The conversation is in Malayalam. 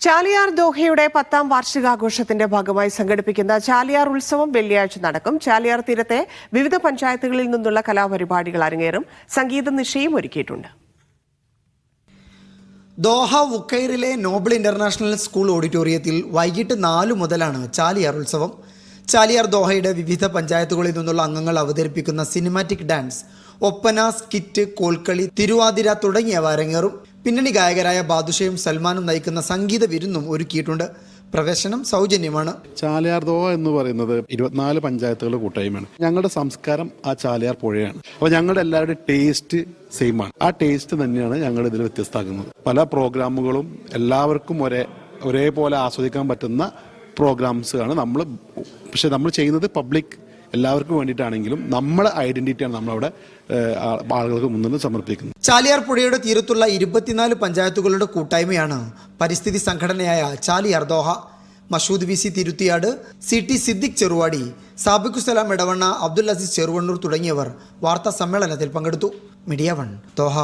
ചാലിയാർ ദോഹയുടെ 10ാം വാർഷികാഘോഷത്തിന്റെ ഭാഗമായി സംഘടിപ്പിക്കുന്ന ചാലിയാർ ഉത്സവം വെള്ളിയാഴ്ച നടക്കും. ചാലിയാർ തീരത്തെ വിവിധ പഞ്ചായത്തുകളിൽ നിന്നുള്ള കലാപരിപാടികൾ അരങ്ങേറും. സംഗീത നിശയും ഒരുക്കിയിട്ടുണ്ട്. ദോഹ വുക്കൈറിലെ നോബൽ ഇന്റർനാഷണൽ സ്കൂൾ ഓഡിറ്റോറിയത്തിൽ വൈകിട്ട് 4 മുതലാണ് ചാലിയാർ ഉത്സവം. ചാലിയാർ ദോഹയുടെ വിവിധ പഞ്ചായത്തുകളിൽ നിന്നുള്ള അംഗങ്ങൾ അവതരിപ്പിക്കുന്ന cinematic dance, Oppana, skit, Kolkali, Thiruvathira തുടങ്ങിയവ അരങ്ങേറും. പിന്നണി ഗായകരായ ബാദുഷയും സൽമാനും നയിക്കുന്ന സംഗീത വിരുന്നും ഒരുക്കിയിട്ടുണ്ട്. പ്രവേശനം സൗജന്യമാണ്. ചാലിയാർ ദോഹ എന്ന് പറയുന്നത് 24 പഞ്ചായത്തുകളുടെ കൂട്ടായ്മയാണ്. ഞങ്ങളുടെ സംസ്കാരം ആ ചാലിയാർ പുഴയാണ്. അപ്പോൾ ഞങ്ങളുടെ എല്ലാവരുടെയും ടേസ്റ്റ് സെയിം ആണ്. ആ ടേസ്റ്റ് തന്നെയാണ് ഞങ്ങൾ ഇതിൽ വ്യത്യസ്തമാക്കുന്നത്. പല പ്രോഗ്രാമുകളും എല്ലാവർക്കും ഒരേപോലെ ആസ്വദിക്കാൻ പറ്റുന്ന പ്രോഗ്രാംസ് ആണ് നമ്മൾ. പക്ഷെ നമ്മൾ ചെയ്യുന്നത് പബ്ലിക് എല്ലാവർക്കും വേണ്ടിയിട്ടാണെങ്കിലും നമ്മളെ ഐഡന്റിറ്റിയാണ് നമ്മളവിടെ ആളുകൾക്ക് മുന്നിൽ സമർപ്പിക്കുന്നത്. ചാലിയാർ പുഴയുടെ തീരത്തുള്ള 24 പഞ്ചായത്തുകളുടെ കൂട്ടായ്മയാണ് പരിസ്ഥിതി സംഘടനയായ Chaliyar Doha. Mashood VC Thiruthiyad, CT Siddique Cheruvadi, Sabiqussalam Edavanna, Abdul Aziz Cheruvannur തുടങ്ങിയവർ വാർത്താ സമ്മേളനത്തിൽ പങ്കെടുത്തു. Media 1 Doha.